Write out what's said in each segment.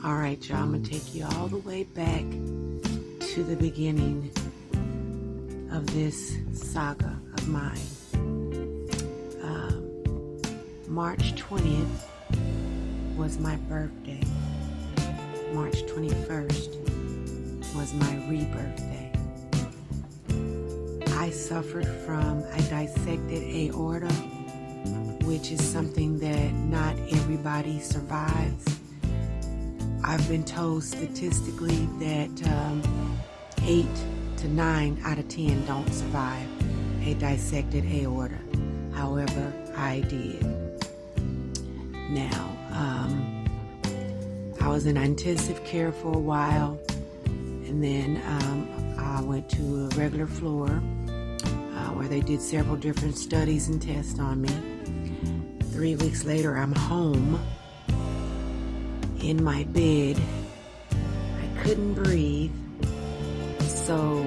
Alright, y'all, I'm going to take you all the way back to the beginning of this saga of mine. March 20th was my birthday. March 21st was my rebirthday. I suffered from a dissected aorta, which is something that not everybody survives. I've been told statistically that 8 to 9 out of 10 don't survive a dissected aorta. However, I did. Now, I was in intensive care for a while, and then I went to a regular floor where they did several different studies and tests on me. 3 weeks later, I'm home in my bed. I couldn't breathe, so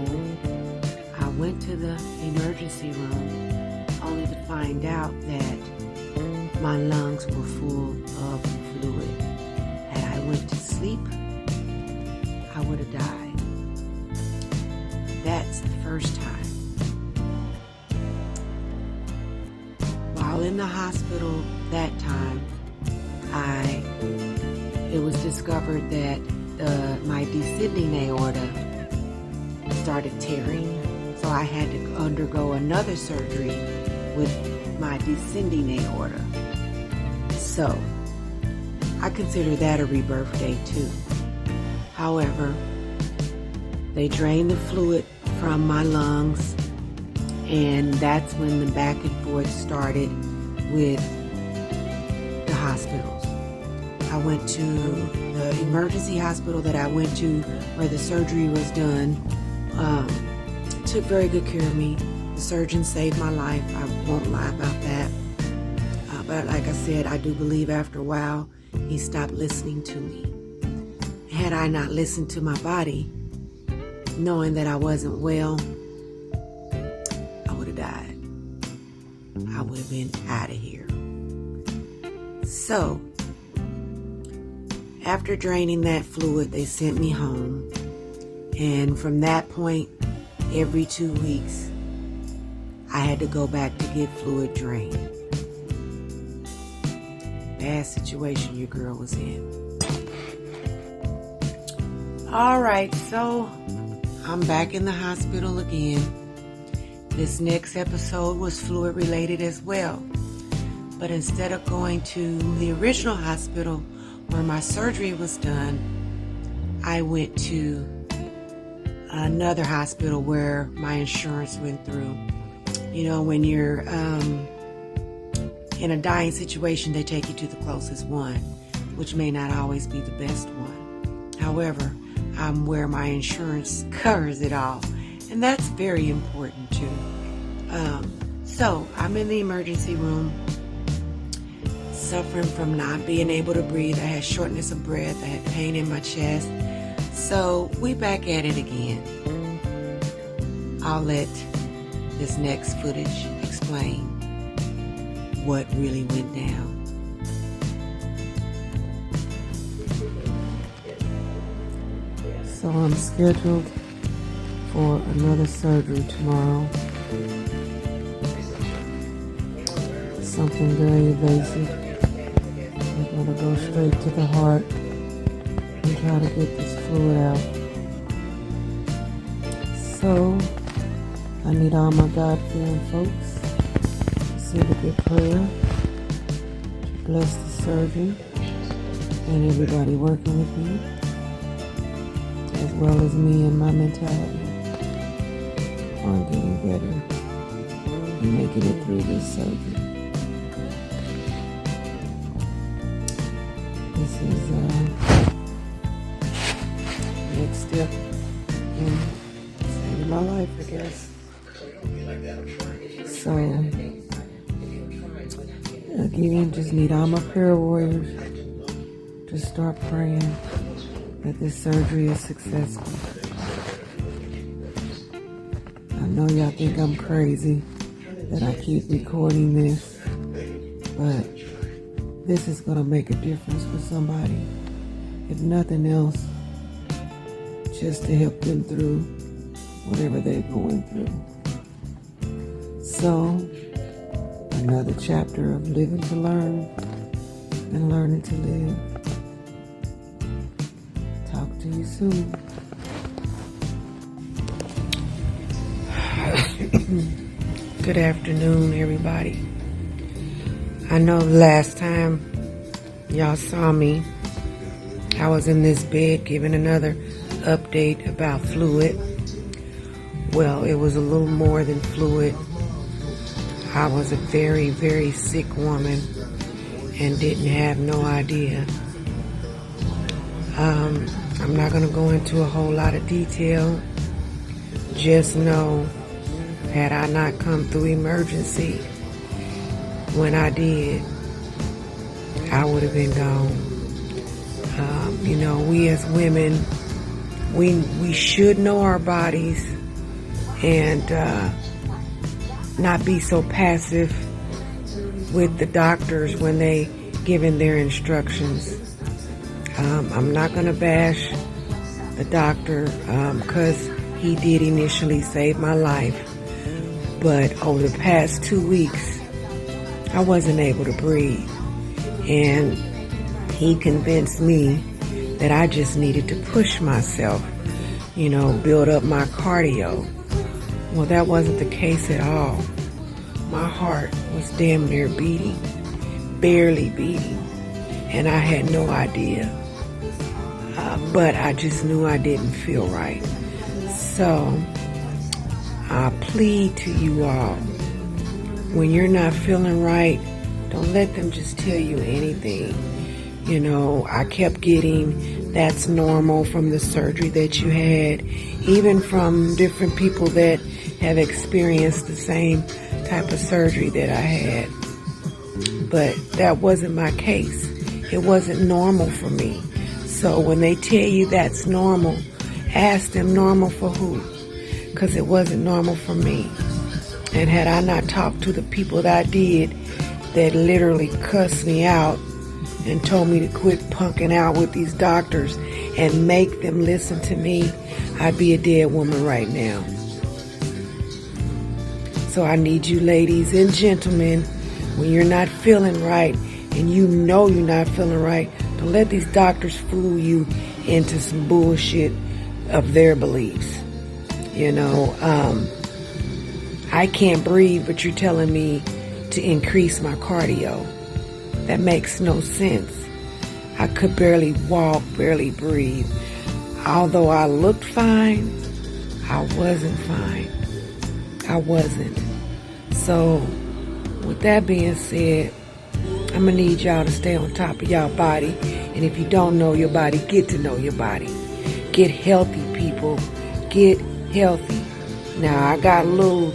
I went to the emergency room only to find out that my lungs were full of fluid. Had I went to sleep, I would have died. That's the first time. While in the hospital that time, it was discovered that my descending aorta started tearing, so I had to undergo another surgery with my descending aorta. So I consider that a rebirth day too. However, they drained the fluid from my lungs, and that's when the back and forth started with the hospitals. I went to the emergency hospital that I went to where the surgery was done. Took very good care of me. The surgeon saved my life. I won't lie about that. But like I said, I do believe after a while, he stopped listening to me. Had I not listened to my body, knowing that I wasn't well, I would have died. I would have been out of here. So, after draining that fluid, they sent me home. And from that point, every 2 weeks, I had to go back to get fluid drained. Bad situation your girl was in. Alright, so I'm back in the hospital again. This next episode was fluid related as well. But instead of going to the original hospital where my surgery was done, I went to another hospital where my insurance went through. You know, when you're in a dying situation, they take you to the closest one, which may not always be the best one. However, I'm where my insurance covers it all, and that's very important too. So I'm in the emergency room, suffering from not being able to breathe. I had shortness of breath. I had pain in my chest. So we back at it again. I'll let this next footage explain what really went down. So I'm scheduled for another surgery tomorrow. Something very invasive. I'm going to go straight to the heart and try to get this fluid out. So, I need all my God-fearing folks to send a good prayer to bless the surgeon and everybody working with me, as well as me and my mentality on getting better and making it through this surgery. This is next step in saving my life, I guess. So, again, just need all my prayer warriors to start praying that this surgery is successful. I know y'all think I'm crazy that I keep recording this, but this is going to make a difference for somebody. if nothing else, just to help them through whatever they're going through. So, another chapter of living to learn and learning to live. Talk to you soon. Good afternoon, everybody. I know last time y'all saw me, I was in this bed giving another update about fluid. Well, it was a little more than fluid. I was a very, very sick woman and didn't have no idea. I'm not going to go into a whole lot of detail. Just know, had I not come through emergency when I did, I would have been gone. We as women, we should know our bodies and not be so passive with the doctors when they giving their instructions. I'm not going to bash the doctor because he did initially save my life. But over the past 2 weeks, I wasn't able to breathe. And he convinced me that I just needed to push myself, build up my cardio. Well, that wasn't the case at all. My heart was damn near beating, barely beating, and I had no idea. But I just knew I didn't feel right. So I plead to you all, when you're not feeling right, don't let them just tell you anything. I kept getting that's normal from the surgery that you had, even from different people that have experienced the same type of surgery that I had. But that wasn't my case. It wasn't normal for me. So when they tell you that's normal, ask them normal for who? Because it wasn't normal for me. And had I not talked to the people that I did, that literally cussed me out and told me to quit punking out with these doctors and make them listen to me, I'd be a dead woman right now. So I need you ladies and gentlemen, when you're not feeling right and you know you're not feeling right, don't let these doctors fool you into some bullshit of their beliefs. I can't breathe, but you're telling me to increase my cardio. That makes no sense. I could barely walk, barely breathe. Although I looked fine, I wasn't fine. I wasn't. So, with that being said, I'm going to need y'all to stay on top of y'all body. And if you don't know your body, get to know your body. Get healthy, people. Get healthy. Now, I got little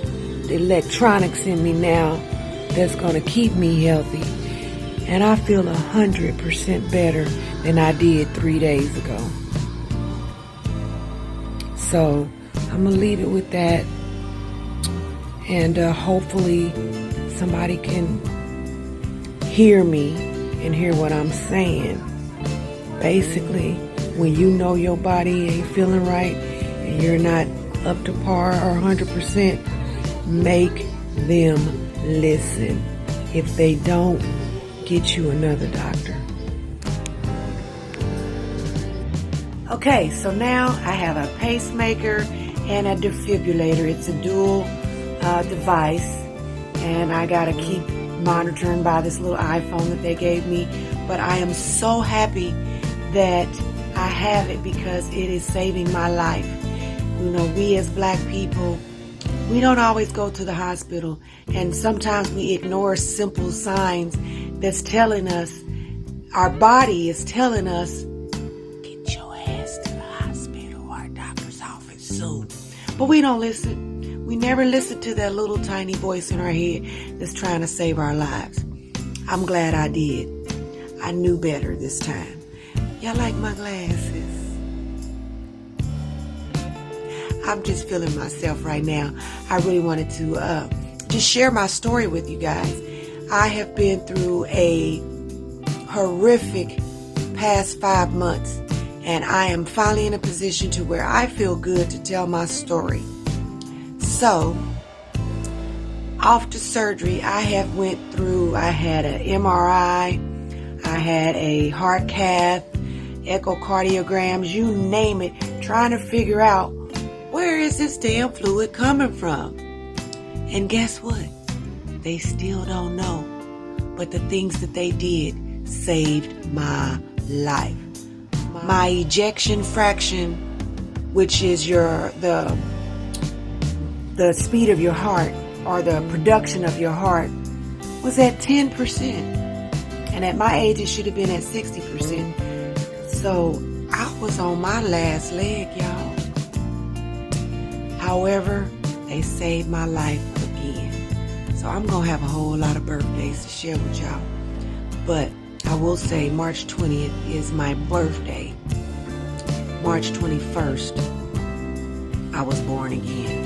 electronics in me now that's going to keep me healthy. And I feel 100% better than I did 3 days ago. So, I'm going to leave it with that. And hopefully somebody can hear me and hear what I'm saying. Basically, when you know your body ain't feeling right and you're not up to par or 100%, make them listen. If they don't, get you another doctor. Okay, so now I have a pacemaker and a defibrillator. It's a dual device, and I gotta keep monitoring by this little iPhone that they gave me. But I am so happy that I have it because it is saving my life. We as black people, we don't always go to the hospital, and sometimes we ignore simple signs that's telling us, our body is telling us, get your ass to the hospital or a doctor's office soon. But we don't listen. We never listen to that little tiny voice in our head that's trying to save our lives. I'm glad I did. I knew better this time. Y'all like my glasses? I'm just feeling myself right now. I really wanted to just share my story with you guys. I have been through a horrific past 5 months. and I am finally in a position to where I feel good to tell my story. So, after surgery, I had an MRI, I had a heart cath, echocardiograms, you name it, trying to figure out where is this damn fluid coming from. And guess what? They still don't know. But the things that they did saved my life. My ejection fraction, which is the speed of your heart, or the production of your heart, was at 10%. And at my age, it should have been at 60%. So I was on my last leg, y'all. However, they saved my life again. So I'm going to have a whole lot of birthdays to share with y'all. But I will say March 20th is my birthday. March 21st, I was born again.